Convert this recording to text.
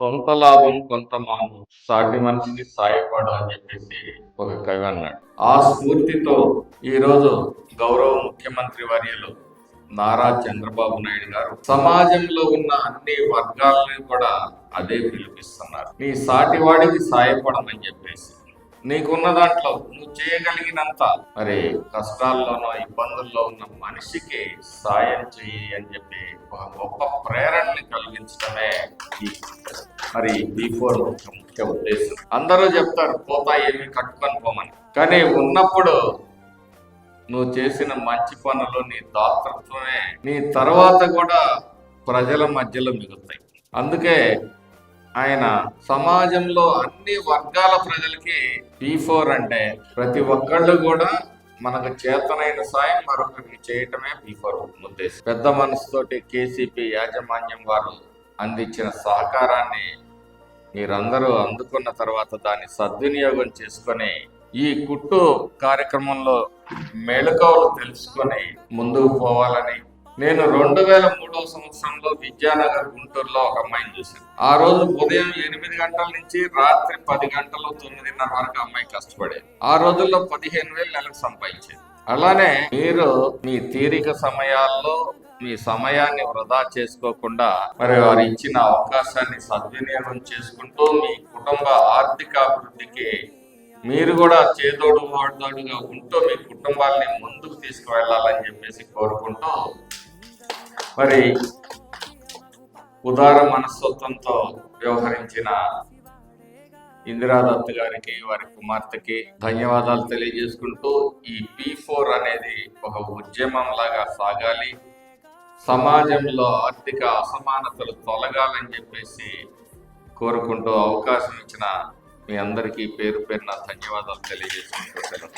సొంత లాభం కొంత మాను, సాటి మనిషికి సాయపడు అని చెప్పేసి ఒక కవి అన్నాడు. ఆ స్ఫూర్తితో ఈరోజు గౌరవ ముఖ్యమంత్రి వర్యులు నారా చంద్రబాబు నాయుడు గారు సమాజంలో ఉన్న అన్ని వర్గాలని కూడా అదే పిలిపిస్తున్నారు. నీ సాటివాడికి సాయపడమని చెప్పేసి, నీకున్న దాంట్లో నువ్వు చేయగలిగినంత మరి కష్టాల్లోనో ఇబ్బందుల్లో ఉన్న మనిషికి సాయం చెయ్యి అని చెప్పి ఒక గొప్ప ప్రేరణని కలిగించడమే మరి B4 ముఖ్య ఉద్దేశం. అందరూ చెప్తారు పోతా ఏమి కట్టుకొని పోమని, కానీ ఉన్నప్పుడు నువ్వు చేసిన మంచి పనులు నీ దాతృత్వమే నీ తర్వాత కూడా ప్రజల మధ్యలో మిగులుతాయి. అందుకే ఆయన సమాజంలో అన్ని వర్గాల ప్రజలకి B4 అంటే ప్రతి ఒక్కళ్ళు కూడా మనకు చేతనైన సాయం మరొకరికి చేయటమే B4 ఉద్దేశం. పెద్ద మనసుతోటి KCP యాజమాన్యం వారు అందించిన సహకారాన్ని మీరందరూ అందుకున్న తర్వాత దాన్ని సద్వినియోగం చేసుకొని ఈ కుట్టు కార్యక్రమంలో మెళకువలు తెలుసుకొని ముందుకు పోవాలని, నేను 2003వ సంవత్సరంలో విద్యానగర్ గుంటూరులో ఒక అమ్మాయిని చూశాను. ఆ రోజు ఉదయం 8 గంటల నుంచి రాత్రి 10 గంటలు 9:30 వరకు అమ్మాయి కష్టపడేది. ఆ రోజుల్లో 15,000 నెలకు సంపాదించేది. అలానే మీరు మీ తీరిక సమయాల్లో మీ సమయాన్ని వృధా చేసుకోకుండా మరి వారు ఇచ్చిన అవకాశాన్ని సద్వినియోగం చేసుకుంటూ మీ కుటుంబ ఆర్థిక అభివృద్ధికి మీరు కూడా చేదోడు వాడోడుగా ఉంటూ మీ కుటుంబాలని ముందుకు తీసుకువెళ్ళాలని చెప్పేసి కోరుకుంటూ, మరి ఉదార మనస్తత్వంతో వ్యవహరించిన ఇందిరాదత్ గారికి, వారి కుమార్తెకి ధన్యవాదాలు తెలియజేసుకుంటూ, ఈ B4 అనేది ఒక ఉద్యమం లాగా సాగాలి, సమాజంలో ఆర్థిక అసమానతలు తొలగాలని చెప్పేసి కోరుకుంటూ అవకాశం ఇచ్చిన మీ అందరికీ పేరు పేరున ధన్యవాదాలు తెలియజేసుకుంటూ సెలవు.